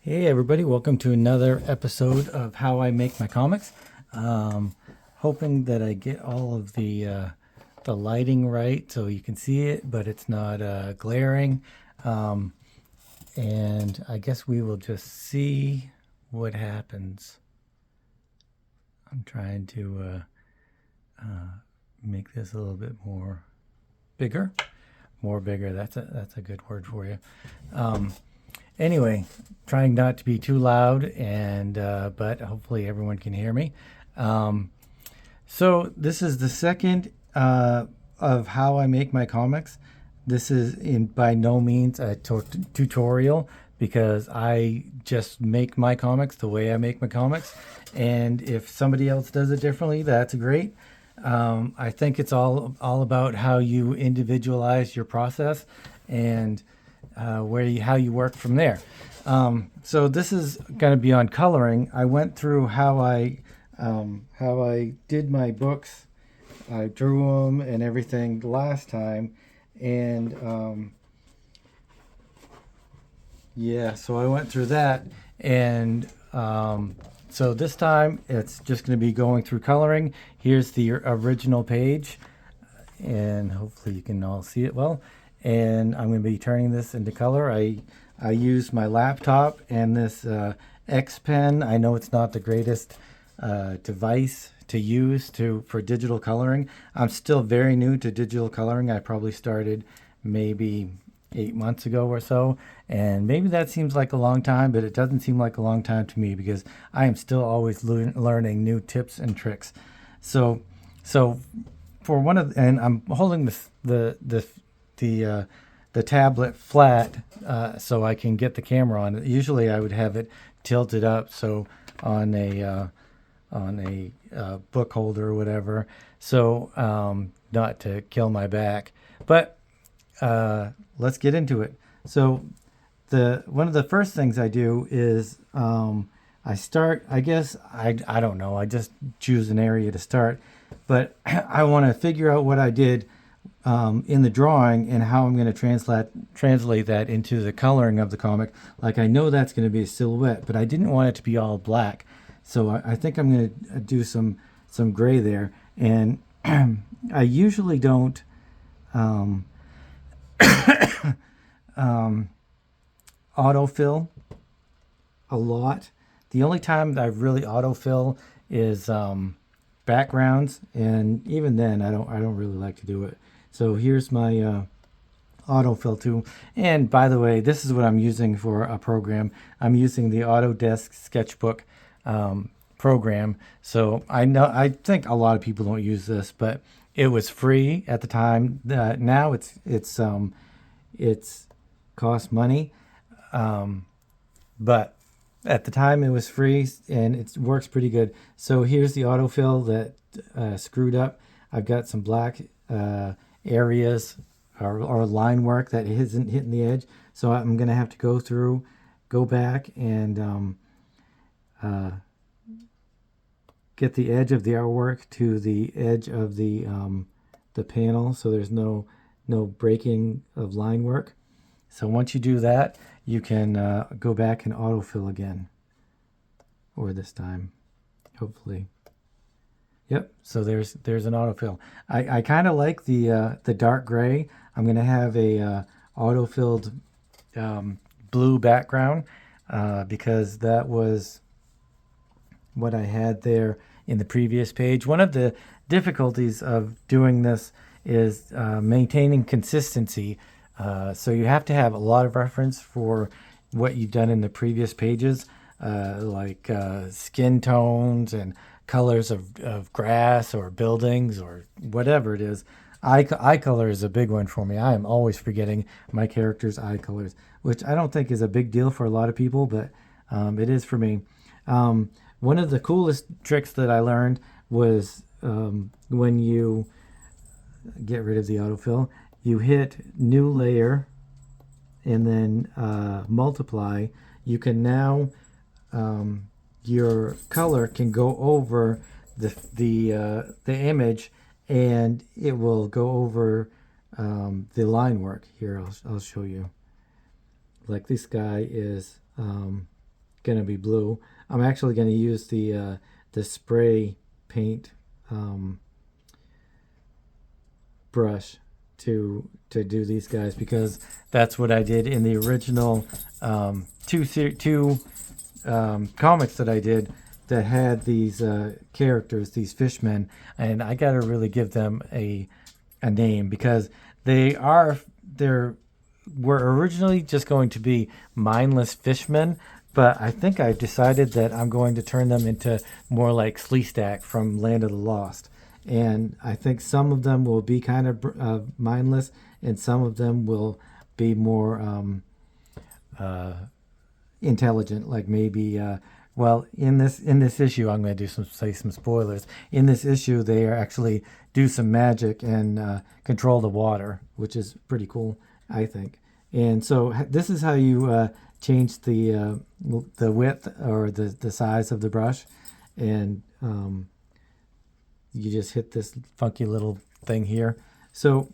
Hey everybody, welcome to another episode of How I Make My Comics. Hoping that I get all of the lighting right so you can see it, but it's not glaring. Um, and I guess we will just see what happens. I'm trying to make this a little bit more bigger. More bigger, that's a good word for you. Anyway, trying not to be too loud, and but hopefully everyone can hear me. So this is the second of how I make my comics. This is in by no means a tutorial because I just make my comics the way I make my comics, and if somebody else does it differently, that's great. I think it's all about how you individualize your process and how you work from there. So this is going to be on coloring. I went through how I did my books. I drew them and everything last time, and yeah, so I went through that, and so this time it's just going to be going through coloring. Here's the original page, and hopefully you can all see it well. And I'm going to be turning this into color. I use my laptop and this X Pen. I know it's not the greatest device to use for digital coloring. I'm still very new to digital coloring. I probably started maybe 8 months ago or so, and maybe that seems like a long time, but it doesn't seem like a long time to me because I am still always learning new tips and tricks. So for one of, and I'm holding the tablet flat so I can get the camera on it. Usually I would have it tilted up so on a book holder or whatever, so not to kill my back. But let's get into it. So one of the first things I do is I start. I guess I don't know. I just choose an area to start, but I want to figure out what I did in the drawing and how I'm going to translate that into the coloring of the comic. Like, I know that's going to be a silhouette, but I didn't want it to be all black, so I think I'm going to do some gray there. And I usually don't autofill a lot. The only time that I really autofill is backgrounds, and even then I don't really like to do it. So here's my autofill tool. And by the way, this is what I'm using for a program. I'm using the Autodesk Sketchbook program. So I think a lot of people don't use this, but it was free at the time. Now it's cost money, but at the time it was free and it works pretty good. So here's the autofill that screwed up. I've got some black areas or line work that isn't hitting the edge, so I'm going to have to go back and get the edge of the artwork to the edge of the panel, so there's no breaking of line work. So once you do that, you can go back and autofill again, or this time, hopefully. Yep, so there's an autofill. I kind of like the dark gray. I'm going to have a autofilled blue background because that was what I had there in the previous page. One of the difficulties of doing this is maintaining consistency. So you have to have a lot of reference for what you've done in the previous pages, like skin tones and colors of grass or buildings or whatever it is. Eye color is a big one for me. I am always forgetting my character's eye colors, which I don't think is a big deal for a lot of people, but it is for me. One of the coolest tricks that I learned was when you get rid of the autofill, you hit new layer and then multiply. You can now your color can go over the image, and it will go over the line work. Here, I'll show you. Like, this guy is going to be blue. I'm actually going to use the spray paint brush to do these guys, because that's what I did in the original two comics that I did that had these characters, these fishmen, and I got to really give them a name, because they're were originally just going to be mindless fishmen, but I think I've decided that I'm going to turn them into more like Sleestak from Land of the Lost. And I think some of them will be kind of mindless, and some of them will be more intelligent, like maybe well, in this issue, I'm going to say some spoilers. In this issue, they actually do some magic and control the water, which is pretty cool, I think. And so this is how you change the width or the size of the brush, and you just hit this funky little thing here. So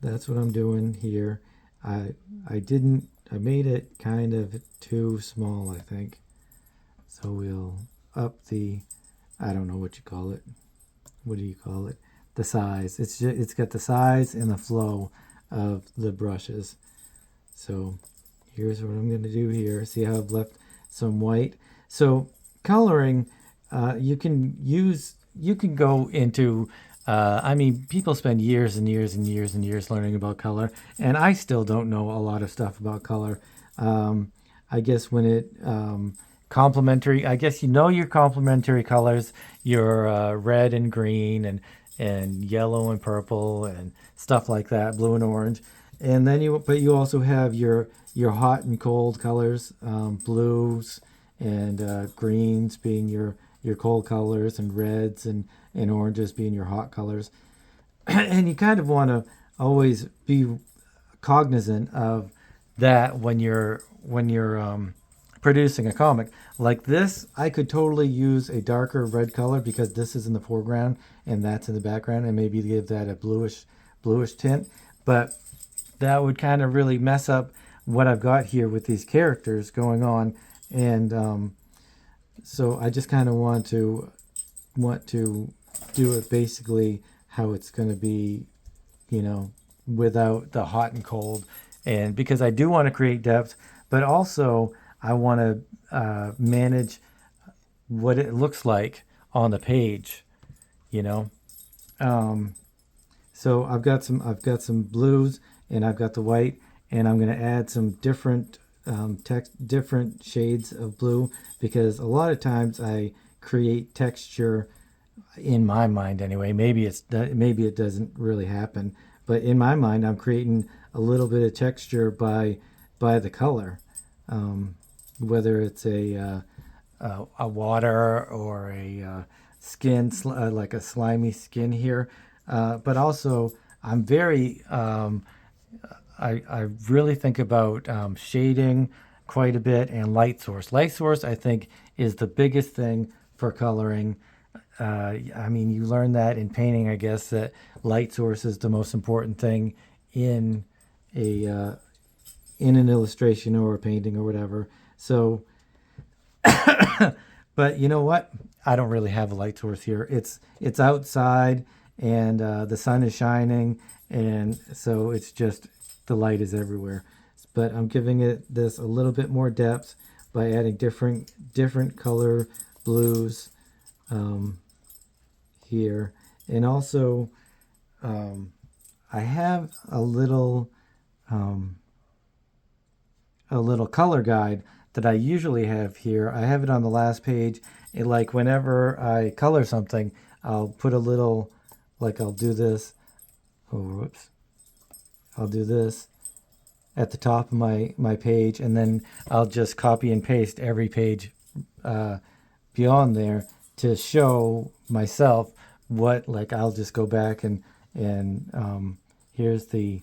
that's what I'm doing here. I made it kind of too small, I think. So we'll up the, I don't know what you call it. What do you call it? The size. It's got the size and the flow of the brushes. So here's what I'm going to do here. See how I've left some white. So coloring, you can go into, I mean, people spend years and years and years and years learning about color, and I still don't know a lot of stuff about color. I guess when it complementary, I guess your complementary colors, your red and green and yellow and purple and stuff like that, blue and orange. And then you also have your hot and cold colors, blues and greens being your cold colors, and reds and oranges being your hot colors. And you kind of want to always be cognizant of that when you're producing a comic. Like this, I could totally use a darker red color because this is in the foreground and that's in the background, and maybe give that a bluish tint. But that would kind of really mess up what I've got here with these characters going on. And so I just kind of want to do it basically how it's going to be, without the hot and cold. And because I do want to create depth, but also I want to manage what it looks like on the page, So I've got some blues and I've got the white, and I'm going to add some different different shades of blue, because a lot of times I create texture in my mind anyway. Maybe it doesn't really happen, but in my mind I'm creating a little bit of texture by the color, whether it's a water or a skin, like a slimy skin here, but also I'm very I really think about shading quite a bit, and light source. Light source, I think, is the biggest thing for coloring. I mean, you learn that in painting, I guess, that light source is the most important thing in an illustration or a painting or whatever. So, but you know what? I don't really have a light source here. It's outside, and the sun is shining, and so it's just, the light is everywhere. But I'm giving this a little bit more depth by adding different color blues here. And also I have a little color guide that I usually have here. I have it on the last page. And like whenever I color something, I'll put a little, like I'll do this. Oh, whoops. I'll do this at the top of my page, and then I'll just copy and paste every page beyond there to show myself what, like I'll just go back and here's the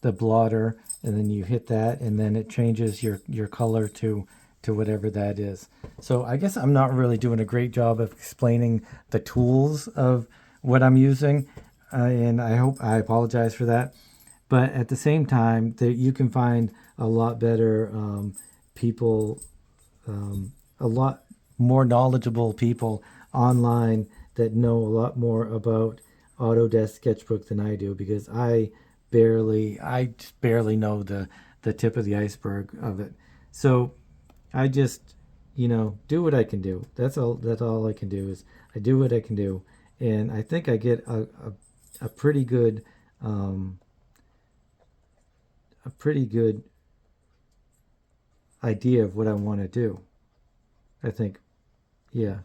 blotter, and then you hit that, and then it changes your color to whatever that is. So I guess I'm not really doing a great job of explaining the tools of what I'm using. And I apologize for that. But at the same time, you can find a lot better people, a lot more knowledgeable people online that know a lot more about Autodesk Sketchbook than I do, because I just barely know the tip of the iceberg of it. So I just, do what I can do. That's all I can do is I do what I can do, and I think I get a pretty good um, a pretty good idea of what I want to do. I think, yeah.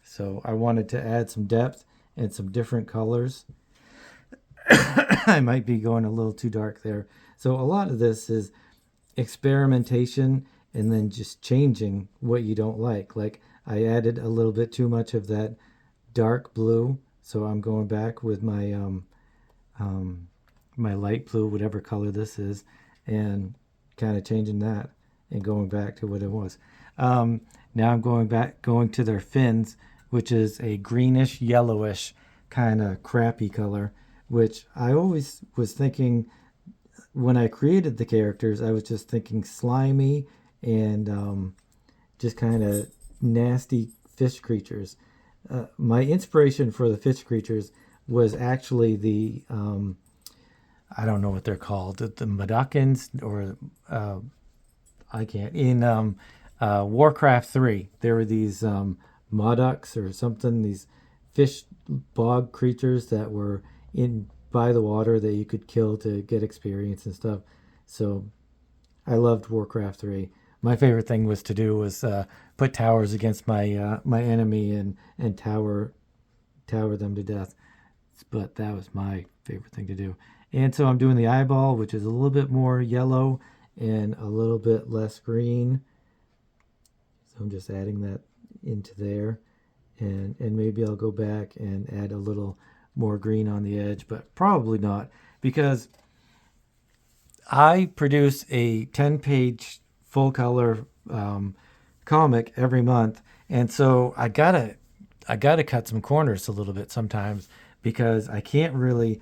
So I wanted to add some depth and some different colors. I might be going a little too dark there. So a lot of this is experimentation and then just changing what you don't like. Like I added a little bit too much of that dark blue, so I'm going back with my light blue, whatever color this is, and kind of changing that and going back to what it was. Now I'm going to their fins, which is a greenish yellowish kind of crappy color, which I always was thinking when I created the characters, I was just thinking slimy and just kind of nasty fish creatures. My inspiration for the fish creatures was actually the I don't know what they're called, the Mudokons, or I can't. In Warcraft 3, there were these Modocs or something, these fish bog creatures that were in by the water that you could kill to get experience and stuff. So I loved Warcraft 3. My favorite thing was to do was put towers against my enemy and tower them to death. But that was my favorite thing to do. And so I'm doing the eyeball, which is a little bit more yellow and a little bit less green. So I'm just adding that into there. And maybe I'll go back and add a little more green on the edge, but probably not, because I produce a 10-page full color comic every month, and so I gotta cut some corners a little bit sometimes, because I can't really,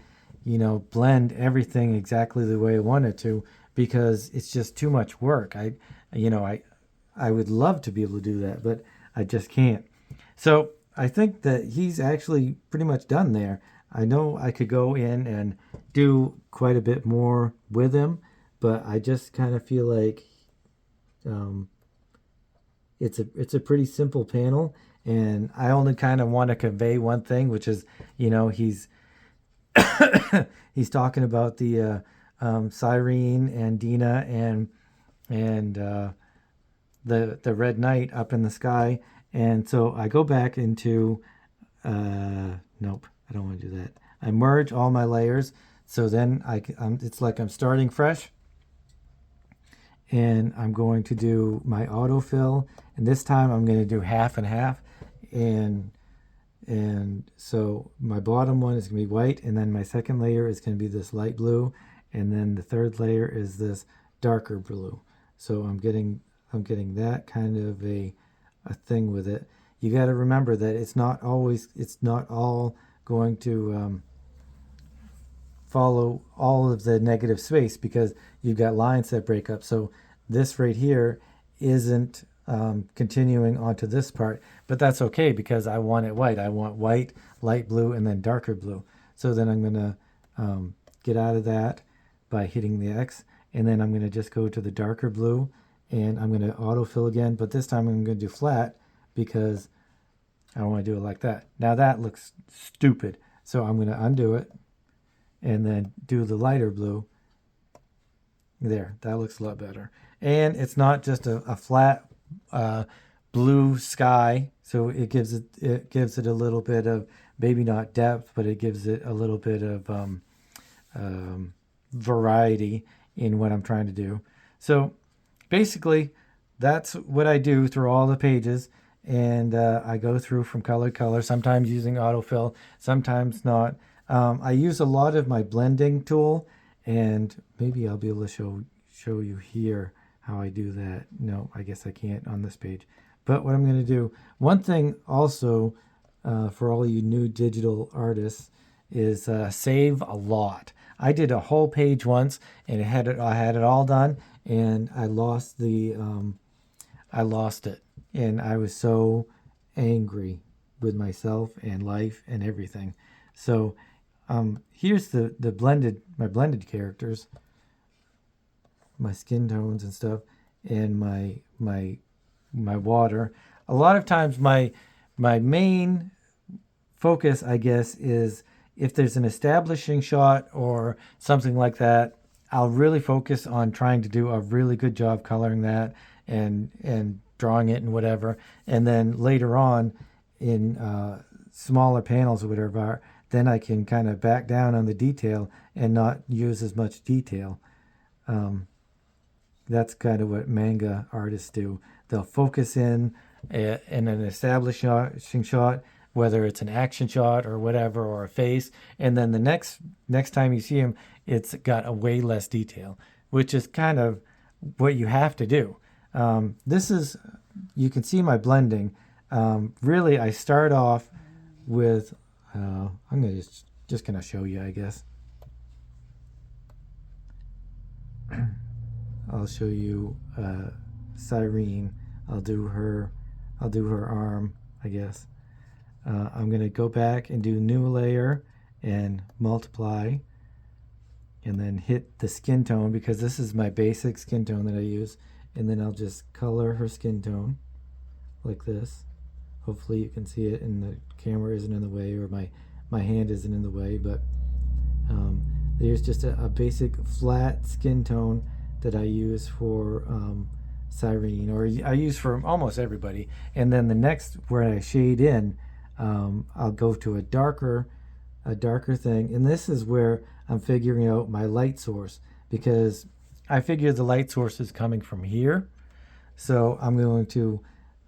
blend everything exactly the way I want it to, because it's just too much work. I would love to be able to do that, but I just can't. So I think that he's actually pretty much done there. I know I could go in and do quite a bit more with him, but I just kind of feel like it's a pretty simple panel, and I only kind of want to convey one thing, which is, he's he's talking about the Cyrene and Dina and the Red Knight up in the sky. And so I go back into nope, I don't want to do that. I merge all my layers, so then it's like I'm starting fresh, and I'm going to do my autofill, and this time I'm going to do half and half, and so my bottom one is going to be white, and then my second layer is going to be this light blue, and then the third layer is this darker blue. So I'm getting that kind of a thing with it. You got to remember that it's not all going to follow all of the negative space, because you've got lines that break up. So this right here isn't continuing onto this part, but that's okay, because I want it white. I want white, light blue, and then darker blue. So then I'm going to get out of that by hitting the X, and then I'm going to just go to the darker blue, and I'm going to autofill again, but this time I'm going to do flat, because I want to do it like that. Now that looks stupid, so I'm going to undo it and then do the lighter blue. There, that looks a lot better. And it's not just a flat blue sky, so it gives it a little bit of, maybe not depth, but it gives it a little bit of variety in what I'm trying to do. So basically, that's what I do through all the pages, and I go through from color to color, sometimes using autofill, sometimes not. I use a lot of my blending tool, and maybe I'll be able to show you here how I do that. No, I guess I can't on this page. But what I'm going to do, one thing also for all you new digital artists, is save a lot. I did a whole page once, and I had it all done, and I lost it, and I was so angry with myself and life and everything. So here's the blended characters, my skin tones and stuff, and my water. A lot of times my main focus, I guess, is if there's an establishing shot or something like that, I'll really focus on trying to do a really good job coloring that and drawing it and whatever. And then later on in smaller panels or whatever, then I can kind of back down on the detail and not use as much detail. That's kind of what manga artists do. They'll focus in an establishing shot, whether it's an action shot or whatever, or a face, and then the next time you see them, it's got a way less detail, which is kind of what you have to do. This is, you can see my blending. Really, I start off with, I'm gonna just gonna show you, I guess. I'll show you Cyrene. I'll do her arm, I guess. I'm going to go back and do new layer and multiply, and then hit the skin tone, because this is my basic skin tone that I use, and then I'll just color her skin tone like this. Hopefully you can see it and the camera isn't in the way, or my hand isn't in the way, but there's just a basic flat skin tone that I use for Cyrene, or I use for almost everybody. And then the next, where I shade in, I'll go to a darker thing, and this is where I'm figuring out my light source, because I figure the light source is coming from here. So I'm going to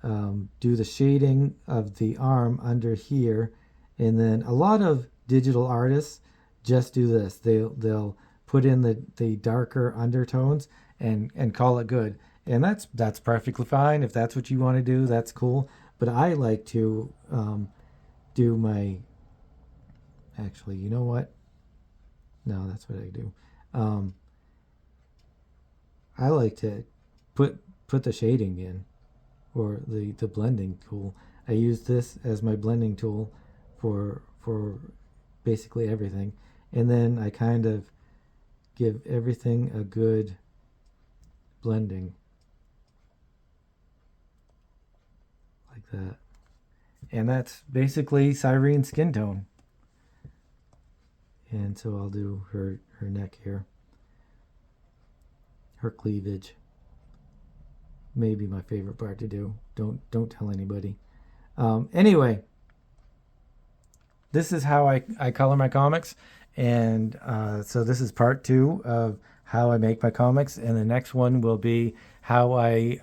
do the shading of the arm under here, and then a lot of digital artists just do this. They'll put in the darker undertones and call it good, and that's perfectly fine. If that's what you want to do, that's cool. But I like to do my, actually, you know what? No, that's what I do. I like to put the shading in, or the blending tool. I use this as my blending tool for basically everything, and then I kind of give everything a good blending like that. And that's basically Cyrene skin tone. And so I'll do her neck here, her cleavage. Maybe my favorite part to do. Don't tell anybody. Anyway, this is how I color my comics, and so this is part 2 of how I make my comics, and the next one will be how I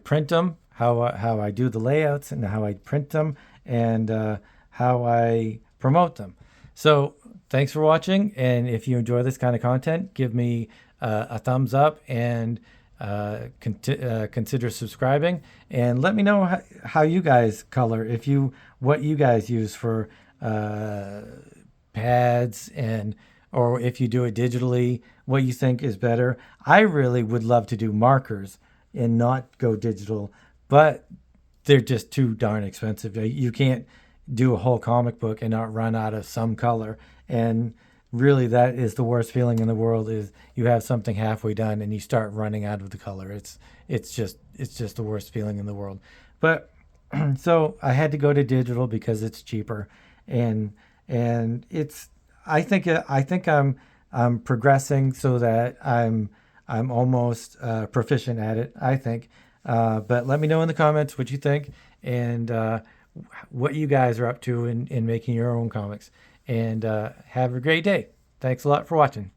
print them, how I do the layouts, and how I print them, and how I promote them. So thanks for watching, and if you enjoy this kind of content, give me a thumbs up, and consider subscribing, and let me know how you guys color, what you guys use for pads, or if you do it digitally, what you think is better. I really would love to do markers and not go digital, but they're just too darn expensive. You can't do a whole comic book and not run out of some color. And really, that is the worst feeling in the world, is you have something halfway done and you start running out of the color. It's just the worst feeling in the world. But so I had to go to digital because it's cheaper, and it's, I think I'm progressing so that I'm almost proficient at it, I think. But let me know in the comments what you think, and what you guys are up to in making your own comics. And have a great day. Thanks a lot for watching.